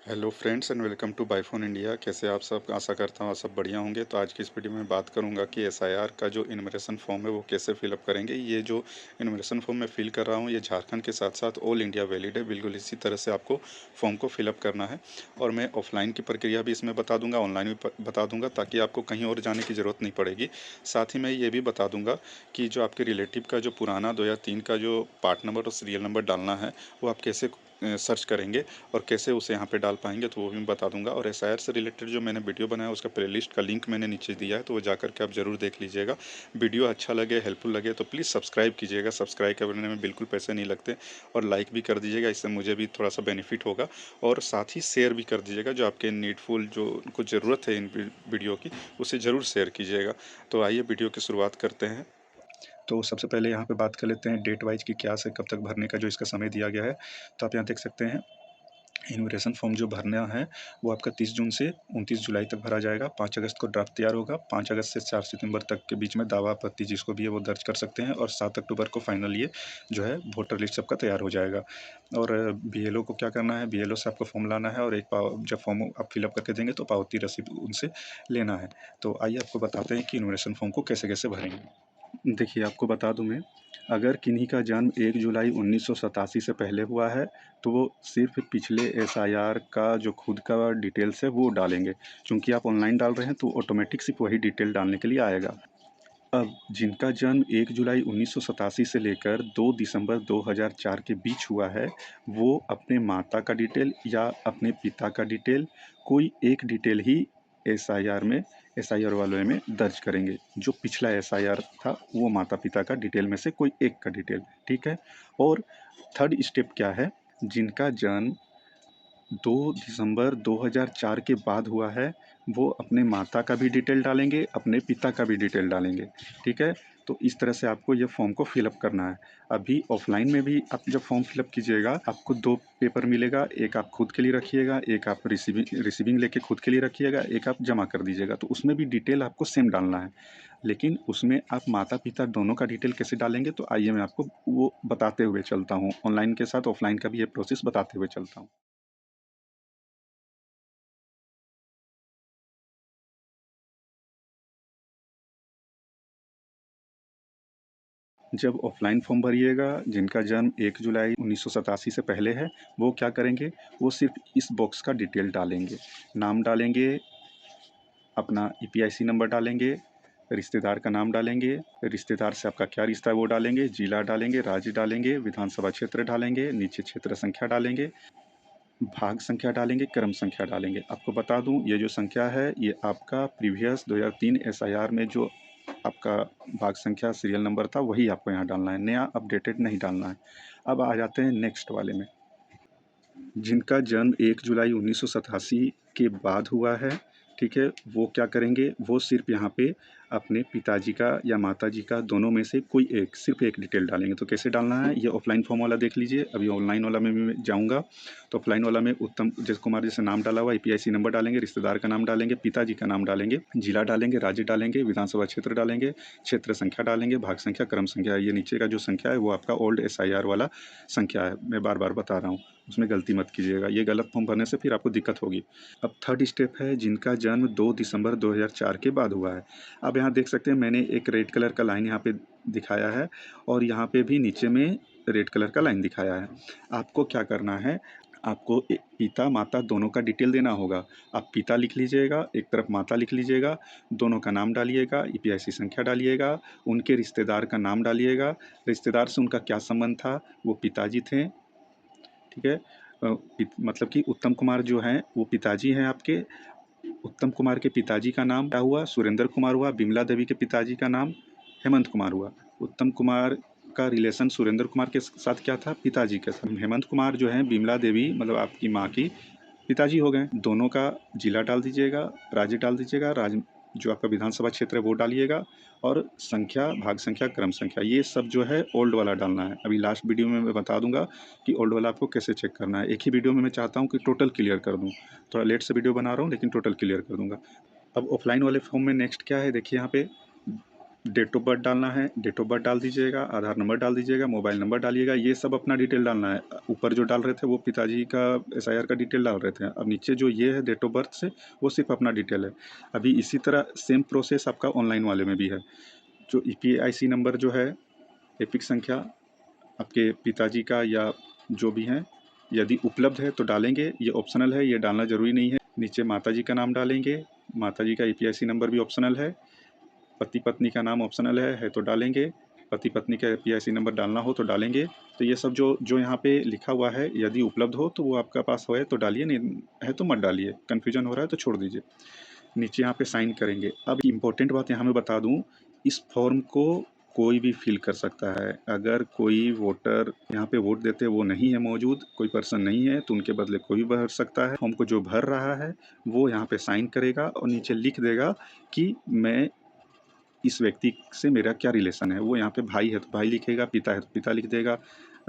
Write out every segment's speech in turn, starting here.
Hello friends and welcome to बाईफोन India. कैसे आप सब? आशा करता हूँ आप सब बढ़िया होंगे। तो आज की इस वीडियो में बात करूंगा कि एसआईआर का जो इनविटेशन फॉर्म है वो कैसे फिलअप करेंगे। ये जो इनविटेशन फॉर्म मैं फिल कर रहा हूँ ये झारखंड के साथ साथ ऑल इंडिया वैलिड है। बिल्कुल इसी तरह से आपको फॉर्म को फिलअप करना है। और मैं ऑफलाइन की प्रक्रिया भी इसमें बता दूंगा, ऑनलाइन भी बता दूंगा, ताकि आपको कहीं और जाने की ज़रूरत नहीं पड़ेगी। साथ ही मैं ये भी बता दूंगा कि जो आपके रिलेटिव का जो पुराना 2003 का जो पार्ट नंबर और सीरियल नंबर डालना है वो आप कैसे सर्च करेंगे और कैसे उसे यहाँ पे डाल पाएंगे, तो वो भी मैं बता दूंगा। और एसआईआर से रिलेटेड जो मैंने वीडियो बनाया उसका प्लेलिस्ट का लिंक मैंने नीचे दिया है, तो वो जा करके आप जरूर देख लीजिएगा। वीडियो अच्छा लगे, हेल्पफुल लगे तो प्लीज़ सब्सक्राइब कीजिएगा। सब्सक्राइब करने में बिल्कुल पैसे नहीं लगते। और लाइक भी कर दीजिएगा, इससे मुझे भी थोड़ा सा बेनिफिट होगा। और साथ ही शेयर भी कर दीजिएगा, जो आपके नीडफुल जो कुछ ज़रूरत है इन वीडियो की उसे ज़रूर शेयर कीजिएगा। तो आइए वीडियो की शुरुआत करते हैं। तो सबसे पहले यहाँ पे बात कर लेते हैं डेट वाइज कि क्या से कब तक भरने का जो इसका समय दिया गया है। तो आप यहाँ देख सकते हैं इन्विटेशन फॉर्म जो भरना है वो आपका 30 जून से 29 जुलाई तक भरा जाएगा। 5 अगस्त को ड्राफ्ट तैयार होगा। 5 अगस्त से 4 सितंबर तक के बीच में दावा आपत्ति जिसको भी है वो दर्ज कर सकते हैं। और 7 अक्टूबर को फाइनल ये जो है वोटर लिस्ट सबका तैयार हो जाएगा। और बीएलओ को क्या करना है, बीएलओ से आपको फॉर्म लाना है और एक जब फॉर्म आप फिलअप करके देंगे तो पावती रसीद उनसे लेना है। तो आइए आपको बताते हैं कि इन्विटेशन फॉर्म को कैसे कैसे भरेंगे। देखिए आपको बता दूं मैं, अगर किन्हीं का जन्म 1 जुलाई 1987 से पहले हुआ है तो वो सिर्फ पिछले एसआईआर का जो खुद का डिटेल्स है वो डालेंगे। क्योंकि आप ऑनलाइन डाल रहे हैं तो ऑटोमेटिक सिर्फ वही डिटेल डालने के लिए आएगा। अब जिनका जन्म 1 जुलाई 1987 से लेकर 2 दिसंबर 2004 के बीच हुआ है वो अपने माता का डिटेल या अपने पिता का डिटेल कोई एक डिटेल ही एसआईआर में एसआईआर वाले में दर्ज करेंगे। जो पिछला एसआईआर था वो माता पिता का डिटेल में से कोई एक का डिटेल, ठीक है। और थर्ड स्टेप क्या है, जिनका जन्म 2 दिसंबर 2004 के बाद हुआ है वो अपने माता का भी डिटेल डालेंगे, अपने पिता का भी डिटेल डालेंगे, ठीक है। तो इस तरह से आपको ये फॉर्म को फिलअप करना है। अभी ऑफलाइन में भी आप जब फॉर्म फिलअप कीजिएगा आपको दो पेपर मिलेगा, एक आप खुद के लिए रखिएगा, एक आप रिसीविंग लेके खुद के लिए रखिएगा, एक आप जमा कर दीजिएगा। तो उसमें भी डिटेल आपको सेम डालना है, लेकिन उसमें आप माता पिता दोनों का डिटेल कैसे डालेंगे तो आइए मैं आपको वो बताते हुए चलता हूँ। ऑनलाइन के साथ ऑफलाइन का भी ये प्रोसेस बताते हुए चलता हूँ। जब ऑफलाइन फॉर्म भरिएगा, जिनका जन्म 1 जुलाई 1987 से पहले है वो क्या करेंगे, वो सिर्फ इस बॉक्स का डिटेल डालेंगे। नाम डालेंगे, अपना ईपीआईसी नंबर डालेंगे, रिश्तेदार का नाम डालेंगे, रिश्तेदार से आपका क्या रिश्ता है वो डालेंगे, जिला डालेंगे, राज्य डालेंगे, विधानसभा क्षेत्र डालेंगे, नीचे क्षेत्र संख्या डालेंगे, भाग संख्या डालेंगे, क्रम संख्या डालेंगे। आपको बता दूं ये जो संख्या है ये आपका प्रीवियस 2003 एसआईआर में जो आपका भाग संख्या सीरियल नंबर था वही आपको यहाँ डालना है, नया अपडेटेड नहीं डालना है। अब आ जाते हैं नेक्स्ट वाले में। जिनका जन्म 1 जुलाई 1987 के बाद हुआ है, ठीक है, वो क्या करेंगे, वो सिर्फ यहाँ पे अपने पिताजी का या माताजी का दोनों में से कोई एक सिर्फ एक डिटेल डालेंगे। तो कैसे डालना है ये ऑफलाइन फॉर्म वाला देख लीजिए। अभी ऑनलाइन वाला में मैं जाऊँगा तो ऑफलाइन वाला में उत्तम जैसे कुमार जैसे नाम डाला हुआ, ईपीआईसी नंबर डालेंगे, रिश्तेदार का नाम डालेंगे, पिताजी का नाम डालेंगे, जिला डालेंगे, राज्य डालेंगे, विधानसभा क्षेत्र डालेंगे, क्षेत्र संख्या डालेंगे, भाग संख्या, क्रम संख्या। ये नीचे का जो संख्या है वो आपका ओल्ड एसआईआर वाला संख्या है, मैं बार बार बता रहा हूँ, उसमें गलती मत कीजिएगा, ये गलत फॉर्म भरने से फिर आपको दिक्कत होगी। अब थर्ड स्टेप है जिनका जन्म 2 दिसंबर 2004 के बाद हुआ है। अब यहाँ देख सकते हैं मैंने एक रेड कलर का लाइन यहाँ पे दिखाया है और यहाँ पे भी नीचे में रेड कलर का लाइन दिखाया है। आपको क्या करना है, आपको पिता माता दोनों का डिटेल देना होगा। आप पिता लिख लीजिएगा, एक तरफ माता लिख लीजिएगा, दोनों का नाम डालिएगा, ईपीआईसी संख्या डालिएगा, उनके रिश्तेदार का नाम डालिएगा, रिश्तेदार से उनका क्या संबंध था, वो पिताजी थे, ठीक है। मतलब कि उत्तम कुमार जो हैं वो पिताजी हैं आपके। उत्तम कुमार के पिताजी का नाम क्या हुआ, सुरेंद्र कुमार हुआ। बिमला देवी के पिताजी का नाम हेमंत कुमार हुआ। उत्तम कुमार का रिलेशन सुरेंद्र कुमार के साथ क्या था, पिताजी के साथ। हेमंत कुमार जो हैं बिमला देवी मतलब आपकी माँ की पिताजी हो गए। दोनों का जिला डाल दीजिएगा, राज्य डाल दीजिएगा, राज्य जो आपका विधानसभा क्षेत्र है वो डालिएगा, और संख्या, भाग संख्या, क्रम संख्या, ये सब जो है ओल्ड वाला डालना है। अभी लास्ट वीडियो में मैं बता दूंगा कि ओल्ड वाला आपको कैसे चेक करना है। एक ही वीडियो में मैं चाहता हूँ कि टोटल क्लियर कर दूँ, थोड़ा लेट से वीडियो बना रहा हूँ लेकिन टोटल क्लियर कर दूंगा। अब ऑफलाइन वाले फॉर्म में नेक्स्ट क्या है देखिए, यहाँ पे डेट ऑफ बर्थ डालना है, डेट ऑफ बर्थ डाल दीजिएगा, आधार नंबर डाल दीजिएगा, मोबाइल नंबर डालिएगा, ये सब अपना डिटेल डालना है। ऊपर जो डाल रहे थे वो पिताजी का एसआईआर का डिटेल डाल रहे थे, अब नीचे जो ये है डेट ऑफ बर्थ से, वो सिर्फ अपना डिटेल है। अभी इसी तरह सेम प्रोसेस आपका ऑनलाइन वाले में भी है। जो ईपीआईसी नंबर जो है, एपिक संख्या आपके पिताजी का या जो भी है, यदि उपलब्ध है तो डालेंगे, ये ऑप्शनल है, ये डालना ज़रूरी नहीं है। नीचे माताजी का नाम डालेंगे, माताजी का ईपीआईसी नंबर भी ऑप्शनल है। पति पत्नी का नाम ऑप्शनल है तो डालेंगे। पति पत्नी का पीआईसी नंबर डालना हो तो डालेंगे। तो ये सब जो जो यहाँ पे लिखा हुआ है, यदि उपलब्ध हो तो वो आपका पास हो तो डालिए, नहीं है तो मत डालिए। कन्फ्यूजन हो रहा है तो छोड़ दीजिए। नीचे यहाँ पे साइन करेंगे। अब इम्पोर्टेंट बात यहाँ मैं बता दूँ, इस फॉर्म को कोई भी फिल कर सकता है। अगर कोई वोटर यहाँ पे वोट देते वो नहीं है मौजूद, कोई पर्सन नहीं है, तो उनके बदले कोई भी भर सकता है। फॉर्म को जो भर रहा है वो यहाँ पे साइन करेगा और नीचे लिख देगा कि मैं इस व्यक्ति से मेरा क्या रिलेशन है। वो यहाँ पे भाई है तो भाई लिखेगा, पिता है तो पिता लिख देगा,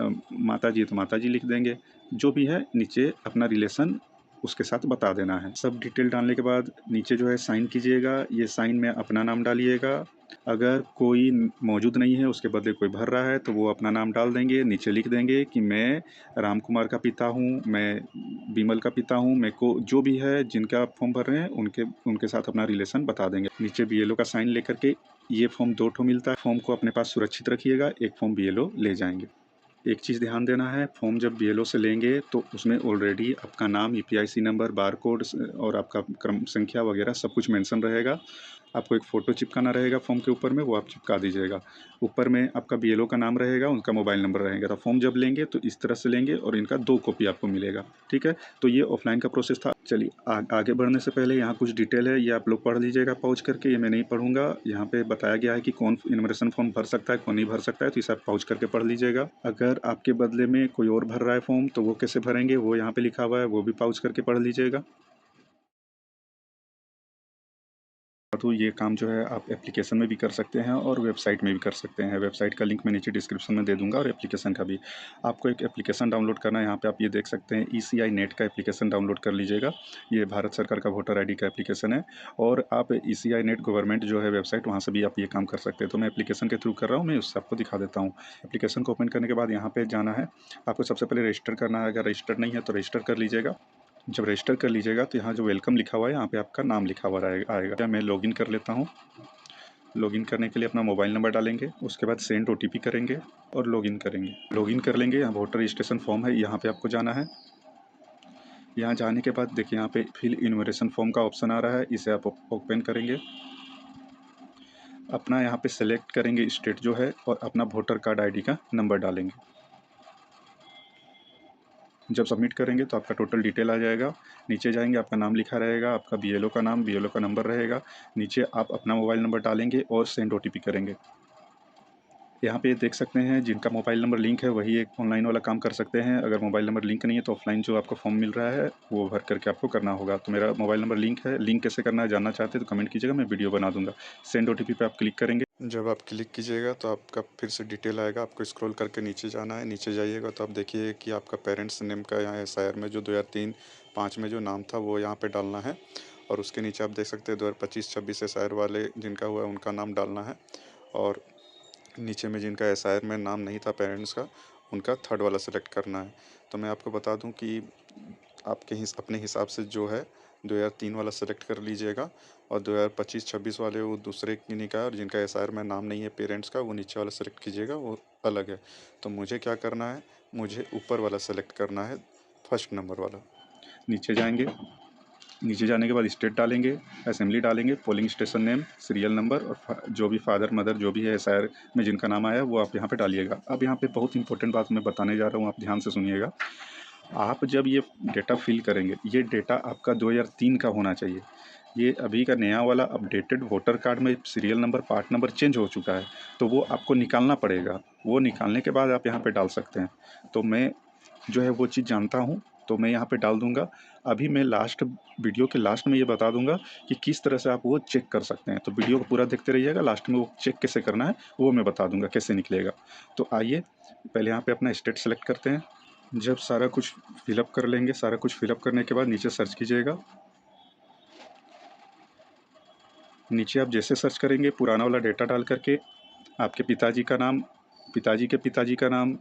माता जी है तो माता जी लिख देंगे। जो भी है नीचे अपना रिलेशन उसके साथ बता देना है। सब डिटेल डालने के बाद नीचे जो है साइन कीजिएगा। ये साइन में अपना नाम डालिएगा। अगर कोई मौजूद नहीं है, उसके बदले कोई भर रहा है, तो वो अपना नाम डाल देंगे। नीचे लिख देंगे कि मैं राम कुमार का पिता हूँ, मैं विमल का पिता हूँ। मेरे को जो भी है जिनका आप फॉर्म भर रहे हैं उनके उनके साथ अपना रिलेशन बता देंगे। नीचे बीएलओ का साइन लेकर के, ये फॉर्म 2 ठो मिलता है। फॉर्म को अपने पास सुरक्षित रखिएगा, एक फॉर्म बीएलओ ले जाएंगे। एक चीज़ ध्यान देना है, फॉर्म जब बीएलओ से लेंगे तो उसमें ऑलरेडी आपका नाम, ईपीआईसी नंबर, बारकोड और आपका क्रम संख्या वगैरह सब कुछ मेंशन रहेगा। आपको एक फ़ोटो चिपकाना रहेगा फॉर्म के ऊपर में, वो आप चिपका दीजिएगा। ऊपर में आपका बीएलओ का नाम रहेगा, उनका मोबाइल नंबर रहेगा। तो फॉर्म जब लेंगे तो इस तरह से लेंगे और इनका 2 कॉपी आपको मिलेगा। ठीक है, तो ये ऑफलाइन का प्रोसेस था। चलिए आगे बढ़ने से पहले यहाँ कुछ डिटेल है, ये आप लोग पढ़ लीजिएगा पहुँच करके, ये मैं नहीं पढ़ूंगा। यहाँ पे बताया गया है कि कौन इनविटेशन फॉर्म भर सकता है, कौन नहीं भर सकता है, तो इसे आप पहुँच करके पढ़ लीजिएगा। अगर आपके बदले में कोई और भर रहा है फॉर्म तो वो कैसे भरेंगे, वो यहाँ पे लिखा हुआ है, वो भी पहुँच करके पढ़ लीजिएगा। तो ये काम जो है आप एप्लीकेशन में भी कर सकते हैं और वेबसाइट में भी कर सकते हैं। वेबसाइट का लिंक मैं नीचे डिस्क्रिप्शन में दे दूंगा और एप्लीकेशन का भी। आपको एक एप्लीकेशन डाउनलोड करना है, यहाँ पे आप ये देख सकते हैं ECI नेट का एप्लीकेशन डाउनलोड कर लीजिएगा। ये भारत सरकार का वोटर ID का एप्लीकेशन है और आप ECI नेट गवर्नमेंट जो है वेबसाइट, वहाँ से भी आप ये काम कर सकते हैं। तो मैं एप्लीकेशन के थ्रू कर रहा हूँ, मैं उससे आपको दिखा देता हूँ। एप्लीकेशन को ओपन करने के बाद यहाँ पर जाना है, आपको सबसे पहले रजिस्टर करना है। अगर रजिस्टर नहीं है तो रजिस्टर कर लीजिएगा। जब रजिस्टर कर लीजिएगा तो यहाँ जो वेलकम लिखा हुआ है, यहाँ पे आपका नाम लिखा हुआ आएगा। मैं लॉगिन कर लेता हूँ। लॉगिन करने के लिए अपना मोबाइल नंबर डालेंगे, उसके बाद सेंड OTP करेंगे और लॉगिन करेंगे। लॉगिन कर लेंगे। यहाँ वोटर रजिस्ट्रेशन फॉर्म है, यहाँ पे आपको जाना है। यहाँ जाने के बाद देखिए यहाँ पे फिल इन्विटेशन फॉर्म का ऑप्शन आ रहा है, इसे आप ओपन करेंगे। अपना यहाँ पे सेलेक्ट करेंगे स्टेट जो है और अपना वोटर कार्ड ID का नंबर डालेंगे। जब सबमिट करेंगे तो आपका टोटल डिटेल आ जाएगा। नीचे जाएंगे, आपका नाम लिखा रहेगा, आपका BLO का नाम, BLO का नंबर रहेगा। नीचे आप अपना मोबाइल नंबर डालेंगे और सेंड OTP करेंगे। यहाँ पे देख सकते हैं जिनका मोबाइल नंबर लिंक है वही एक ऑनलाइन वाला काम कर सकते हैं। अगर मोबाइल नंबर लिंक नहीं है तो ऑफलाइन जो आपको फॉर्म मिल रहा है वो भर करके आपको करना होगा। तो मेरा मोबाइल नंबर लिंक है, लिंक कैसे करना है जानना चाहते हैं तो कमेंट कीजिएगा, मैं वीडियो बना दूंगा। सेंड OTP पे आप क्लिक करेंगे। जब आप क्लिक कीजिएगा तो आपका फिर से डिटेल आएगा, आपको स्क्रॉल करके नीचे जाना है। नीचे जाइएगा तो आप देखिए कि आपका पेरेंट्स नेम का यहाँ SIR में जो 2003-5 में जो नाम था वो यहाँ पे डालना है। और उसके नीचे आप देख सकते हैं 2025-26 SIR वाले जिनका हुआ है उनका नाम डालना है। और नीचे में जिनका SIR में नाम नहीं था पेरेंट्स का, उनका थर्ड वाला सेलेक्ट करना है। तो मैं आपको बता दूं कि आपके अपने हिसाब से जो है 2003 वाला सेलेक्ट कर लीजिएगा और 2025-26 वाले वो दूसरे किन्हीं का, और जिनका SIR में नाम नहीं है पेरेंट्स का वो नीचे वाला सेलेक्ट कीजिएगा, वो अलग है। तो मुझे क्या करना है, मुझे ऊपर वाला सेलेक्ट करना है, फर्स्ट नंबर वाला। नीचे जाएंगे, नीचे जाने के बाद स्टेट डालेंगे, असेंबली डालेंगे, polling station name, serial number और जो भी फादर मदर जो भी है SIR में जिनका नाम आया है वो आप यहाँ पे डालिएगा। अब यहाँ पे बहुत इंपॉर्टेंट बात मैं बताने जा रहा हूँ, आप ध्यान से सुनिएगा। आप जब ये डेटा फिल करेंगे, ये डेटा आपका 2003 का होना चाहिए। ये अभी का नया वाला अपडेटेड वोटर कार्ड में serial number, part number change हो चुका है, तो वो आपको निकालना पड़ेगा। वो निकालने के बाद आप यहाँ पे डाल सकते हैं। तो मैं जो है वो चीज़ जानता हूँ, तो मैं यहाँ पे डाल दूँगा। अभी मैं लास्ट वीडियो के लास्ट में ये बता दूँगा कि किस तरह से आप वो चेक कर सकते हैं। तो वीडियो को पूरा देखते रहिएगा, लास्ट में वो चेक कैसे करना है वो मैं बता दूँगा कैसे निकलेगा। तो आइए पहले यहाँ पे अपना स्टेट सेलेक्ट करते हैं। जब सारा कुछ फिलअप कर लेंगे, सारा कुछ फिलअप करने के बाद नीचे सर्च कीजिएगा। नीचे आप जैसे सर्च करेंगे पुराना वाला डेटा डाल करके आपके पिताजी का नाम, पिताजी के पिताजी का नाम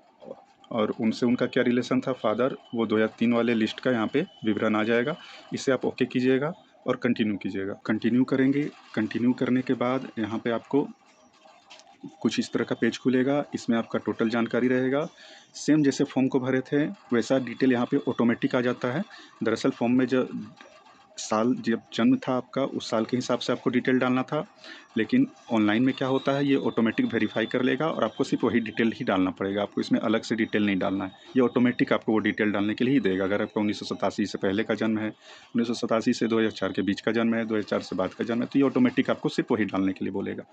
और उनसे उनका क्या रिलेशन था, फादर, वो 2 या 3 वाले लिस्ट का यहाँ पे विवरण आ जाएगा। इसे आप ओके कीजिएगा और कंटिन्यू कीजिएगा। कंटिन्यू करेंगे, कंटिन्यू करने के बाद यहाँ पे आपको कुछ इस तरह का पेज खुलेगा। इसमें आपका टोटल जानकारी रहेगा। सेम जैसे फॉर्म को भरे थे वैसा डिटेल यहाँ पे ऑटोमेटिक आ जाता है। दरअसल फॉर्म में जो साल जब जन्म था आपका उस साल के हिसाब से आपको डिटेल डालना था, लेकिन ऑनलाइन में क्या होता है ये ऑटोमेटिक वेरीफाई कर लेगा और आपको सिर्फ वही डिटेल ही डालना पड़ेगा। आपको इसमें अलग से डिटेल नहीं डालना है, ये ऑटोमेटिक आपको वो डिटेल डालने के लिए ही देगा। अगर आपका 1987 से पहले का जन्म है, 1987 से 2004 के बीच का जन्म है, 2004 से बाद का जन्म है, तो ये ऑटोमेटिक आपको सिर्फ वही डालने के लिए बोलेगा।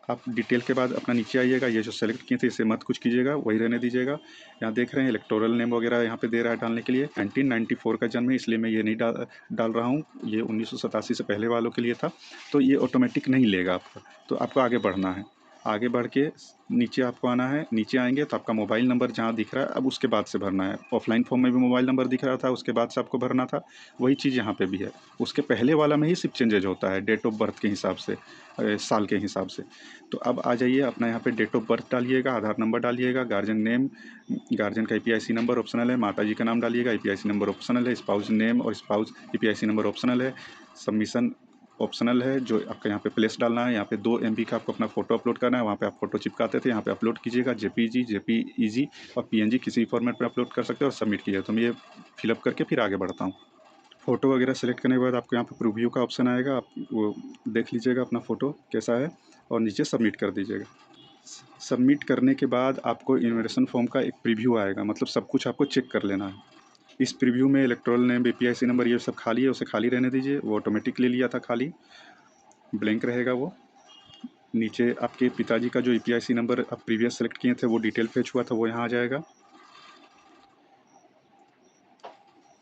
आप डिटेल के बाद अपना नीचे आइएगा, ये जो सेलेक्ट किए थे इसे मत कुछ कीजिएगा, वही रहने दीजिएगा। यहाँ देख रहे हैं इलेक्टोरल नेम वगैरह यहाँ पे दे रहा है डालने के लिए। 1994 का जन्म है इसलिए मैं ये नहीं डाल रहा हूँ, ये 1987 से पहले वालों के लिए था, तो ये ऑटोमेटिक नहीं लेगा आपका। तो आपको आगे बढ़ना है, आगे बढ़ के नीचे आपको आना है। नीचे आएंगे तो आपका मोबाइल नंबर जहाँ दिख रहा है अब उसके बाद से भरना है। ऑफलाइन फॉर्म में भी मोबाइल नंबर दिख रहा था, उसके बाद से आपको भरना था, वही चीज़ यहाँ पे भी है। उसके पहले वाला में ही सिर्फ चेंजेज होता है डेट ऑफ बर्थ के हिसाब से, साल के हिसाब से। तो अब आ जाइए अपना यहाँ पे डेट ऑफ बर्थ डालिएगा, आधार नंबर डालिएगा, गार्जियन नेम, गार्जियन का ईपीआईसी नंबर ऑप्शनल है, माताजी का नाम डालिएगा, ईपीआईसी नंबर ऑप्शनल है, स्पाउस नेम और स्पाउस ईपीआईसी नंबर ऑप्शनल है, सबमिशन ऑप्शनल है। जो आपका यहाँ पे प्लेस डालना है, यहाँ पे 2 MB का आपको अपना फोटो अपलोड करना है। वहाँ पे आप फोटो चिपकाते थे, यहाँ पे अपलोड कीजिएगा, जेपीजी, जेपीईजी और पीएनजी किसी भी फॉर्मेट में अपलोड कर सकते हो और सबमिट कीजिए। तो मैं ये फिलअप करके फिर आगे बढ़ता हूँ। फ़ोटो वगैरह सेलेक्ट करने के बाद आपको यहाँ पे प्रीव्यू का ऑप्शन आएगा, आप वो देख लीजिएगा अपना फ़ोटो कैसा है और नीचे सबमिट कर दीजिएगा। सबमिट करने के बाद आपको इन्विटेशन फॉर्म का एक प्रीव्यू आएगा, मतलब सब कुछ आपको चेक कर लेना है। इस प्रीव्यू में इलेक्टोरल नेम, बीपीआईसी नंबर ये सब खाली है, उसे खाली रहने दीजिए, वो ऑटोमेटिक ले लिया था, खाली ब्लैंक रहेगा वो। नीचे आपके पिताजी का जो ईपीआईसी नंबर आप प्रीवियस सेलेक्ट किए थे वो डिटेल फेच हुआ था, वो यहाँ आ जाएगा।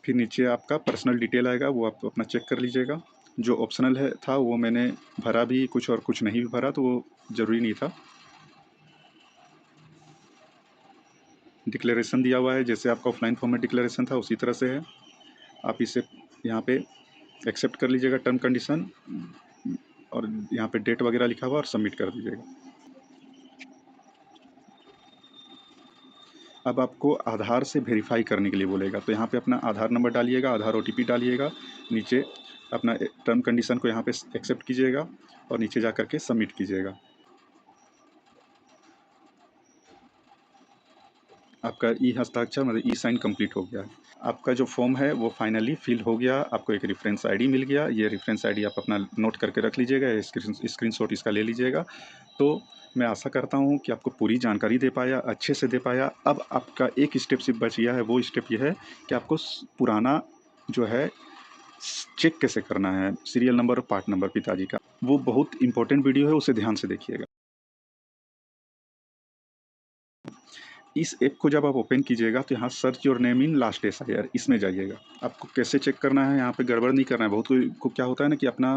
फिर नीचे आपका पर्सनल डिटेल आएगा, वो आप अपना चेक कर लीजिएगा। जो ऑप्शनल है था वो मैंने भरा भी कुछ और कुछ नहीं भी भरा, तो वो ज़रूरी नहीं था। डिक्लेरेशन दिया हुआ है, जैसे आपका ऑफलाइन फॉर्म में डिक्लेरेशन था उसी तरह से है। आप इसे यहाँ पे एक्सेप्ट कर लीजिएगा टर्म कंडीशन, और यहाँ पे डेट वगैरह लिखा हुआ और सबमिट कर दीजिएगा। अब आपको आधार से वेरीफाई करने के लिए बोलेगा, तो यहाँ पे अपना आधार नंबर डालिएगा, आधार ओटीपी डालिएगा, नीचे अपना टर्म कंडीशन को यहाँ पे एक्सेप्ट कीजिएगा और नीचे जा करके सबमिट कीजिएगा। आपका ई हस्ताक्षर मतलब ई साइन कंप्लीट हो गया है। आपका जो फॉर्म है वो फाइनली फिल हो गया। आपको एक रेफरेंस आईडी मिल गया, ये रेफरेंस आईडी आप अपना नोट करके रख लीजिएगा, स्क्रीनशॉट इसका ले लीजिएगा। तो मैं आशा करता हूँ कि आपको पूरी जानकारी दे पाया, अच्छे से दे पाया। अब आपका एक स्टेप सिर्फ बच गया है, वो स्टेप ये है कि आपको पुराना जो है चेक कैसे करना है, सीरियल नंबर और पार्ट नंबर पिताजी का। वो बहुत इंपॉर्टेंट वीडियो है, उसे ध्यान से देखिएगा। इस ऐप को जब आप ओपन कीजिएगा तो यहाँ search your name in last SIR, इसमें जाइएगा। आपको कैसे चेक करना है, यहाँ पे गड़बड़ नहीं करना है। बहुत कोई को क्या होता है ना कि अपना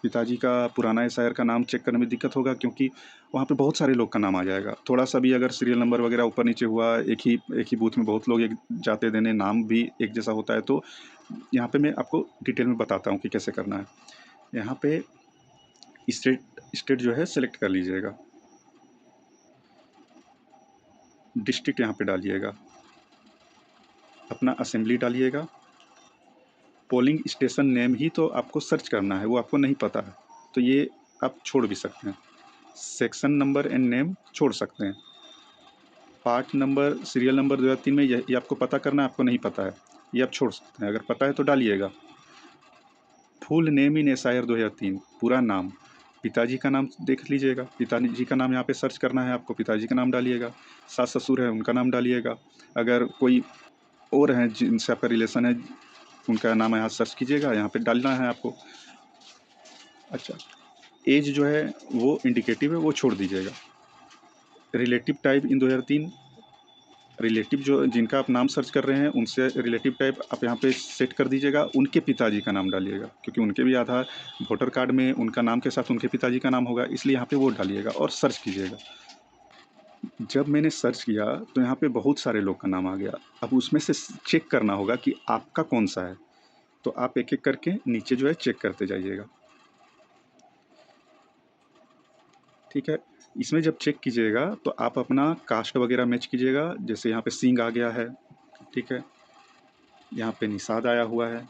पिताजी का पुराना एसआईआर का नाम चेक करने में दिक्कत होगा, क्योंकि वहाँ पे बहुत सारे लोग का नाम आ जाएगा। थोड़ा सा भी अगर सीरियल नंबर वगैरह ऊपर नीचे हुआ, एक ही बूथ में बहुत लोग एक जाते देने, नाम भी एक जैसा होता है, तो यहाँ पे मैं आपको डिटेल में बताता हूँ कि कैसे करना है। यहाँ पे स्टेट जो है सेलेक्ट कर लीजिएगा, डिस्ट्रिक्ट यहाँ पे डालिएगा, अपना असेंबली डालिएगा। पोलिंग स्टेशन नेम ही तो आपको सर्च करना है, वो आपको नहीं पता है तो ये आप छोड़ भी सकते हैं। सेक्शन नंबर एंड नेम छोड़ सकते हैं। पार्ट नंबर, सीरियल नंबर 2003 में ये आपको पता करना है, आपको नहीं पता है ये आप छोड़ सकते हैं। अगर पता है तो डालिएगा। फुल नेम इन एसआईआर 2003, पूरा नाम, पिताजी का नाम देख लीजिएगा, पिताजी का नाम यहाँ पे सर्च करना है आपको, पिताजी का नाम डालिएगा। सास ससुर है उनका नाम डालिएगा। अगर कोई और हैं जिनसे आपका रिलेशन है उनका नाम यहाँ सर्च कीजिएगा, यहाँ पे डालना है आपको। अच्छा, एज जो है वो इंडिकेटिव है, वो छोड़ दीजिएगा। रिलेटिव टाइप इन 2003, रिलेटिव जो जिनका आप नाम सर्च कर रहे हैं उनसे रिलेटिव टाइप आप यहाँ पे सेट कर दीजिएगा। उनके पिताजी का नाम डालिएगा, क्योंकि उनके भी आधार वोटर कार्ड में उनका नाम के साथ उनके पिताजी का नाम होगा, इसलिए यहाँ पे वो डालिएगा और सर्च कीजिएगा। जब मैंने सर्च किया तो यहाँ पे बहुत सारे लोग का नाम आ गया। अब उसमें से चेक करना होगा कि आपका कौन सा है, तो आप एक एक करके नीचे जो है चेक करते जाइएगा। ठीक है। इसमें जब चेक कीजिएगा तो आप अपना कास्ट वगैरह मैच कीजिएगा, जैसे यहाँ पे सिंह आ गया है, ठीक है, यहाँ पे निषाद आया हुआ है,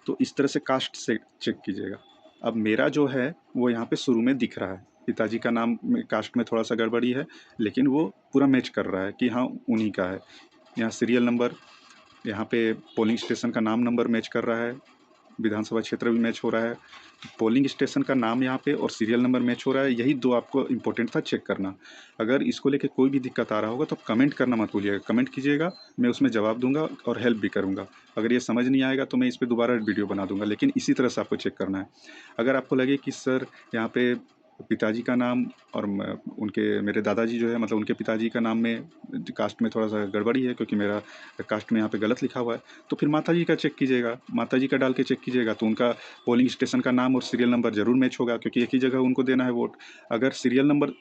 तो इस तरह से कास्ट से चेक कीजिएगा। अब मेरा जो है वो यहाँ पे शुरू में दिख रहा है, पिताजी का नाम में कास्ट में थोड़ा सा गड़बड़ी है, लेकिन वो पूरा मैच कर रहा है कि हाँ उन्हीं का है। यहाँ सीरियल नंबर, यहाँ पे पोलिंग स्टेशन का नाम नंबर मैच कर रहा है, विधानसभा क्षेत्र भी मैच हो रहा है, पोलिंग स्टेशन का नाम यहाँ पे और सीरियल नंबर मैच हो रहा है। यही दो आपको इंपॉर्टेंट था चेक करना। अगर इसको लेके कोई भी दिक्कत आ रहा होगा तो कमेंट करना मत भूलिएगा, कमेंट कीजिएगा, मैं उसमें जवाब दूंगा और हेल्प भी करूंगा। अगर ये समझ नहीं आएगा तो मैं इस पर दोबारा वीडियो बना दूंगा, लेकिन इसी तरह से आपको चेक करना है। अगर आपको लगे कि सर यहाँ पे पिताजी का नाम और उनके मेरे दादाजी जो है मतलब उनके पिताजी का नाम में कास्ट में थोड़ा सा गड़बड़ी है, क्योंकि मेरा कास्ट में यहाँ पे गलत लिखा हुआ है, तो फिर माताजी का चेक कीजिएगा, माताजी का डाल के चेक कीजिएगा, तो उनका पोलिंग स्टेशन का नाम और सीरियल नंबर जरूर मैच होगा, क्योंकि एक ही जगह उनको देना है वोट। अगर सीरियल नंबर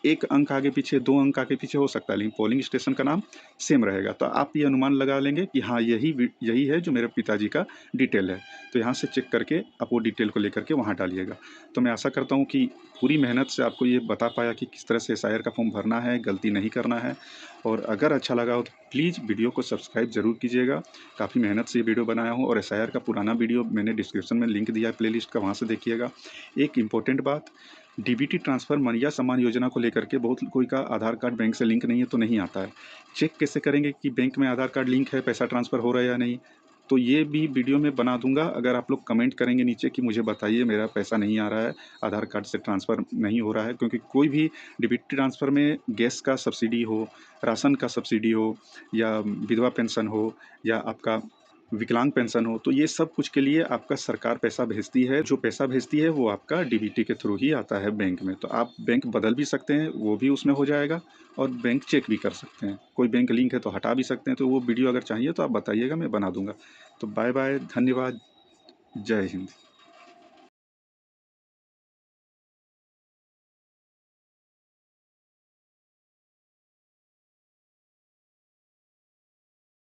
एक अंक आगे पीछे, दो अंक आगे पीछे हो सकता है, लेकिन पोलिंग स्टेशन का नाम सेम रहेगा, तो आप ये अनुमान लगा लेंगे कि हाँ यही है जो मेरे पिताजी का डिटेल है। तो यहाँ से चेक करके आप वो डिटेल को लेकर के वहाँ डालिएगा। तो मैं आशा करता हूँ कि पूरी मेहनत से आपको ये बता पाया कि किस तरह से एसआईआर का फॉर्म भरना है, गलती नहीं करना है। और अगर अच्छा लगा हो तो प्लीज़ वीडियो को सब्सक्राइब जरूर कीजिएगा। काफ़ी मेहनत से ये वीडियो बनाया हूँ, और एसआईआर का पुराना वीडियो मैंने डिस्क्रिप्शन में लिंक दिया है प्लेलिस्ट का, वहाँ से देखिएगा। एक इम्पोर्टेंट बात, डीबीटी ट्रांसफ़र माननीय सम्मान योजना को लेकर के बहुत कोई का आधार कार्ड बैंक से लिंक नहीं है तो नहीं आता है। चेक कैसे करेंगे कि बैंक में आधार कार्ड लिंक है, पैसा ट्रांसफ़र हो रहा है या नहीं, तो ये भी वीडियो में बना दूंगा। अगर आप लोग कमेंट करेंगे नीचे कि मुझे बताइए मेरा पैसा नहीं आ रहा है, आधार कार्ड से ट्रांसफ़र नहीं हो रहा है, क्योंकि कोई भी डीबीटी ट्रांसफ़र में गैस का सब्सिडी हो, राशन का सब्सिडी हो, या विधवा पेंशन हो, या आपका विकलांग पेंशन हो, तो ये सब कुछ के लिए आपका सरकार पैसा भेजती है। जो पैसा भेजती है वो आपका डीबीटी के थ्रू ही आता है बैंक में। तो आप बैंक बदल भी सकते हैं, वो भी उसमें हो जाएगा, और बैंक चेक भी कर सकते हैं। कोई बैंक लिंक है तो हटा भी सकते हैं। तो वो वीडियो अगर चाहिए तो आप बताइएगा, मैं बना दूंगा। तो बाय बाय, धन्यवाद, जय हिंद।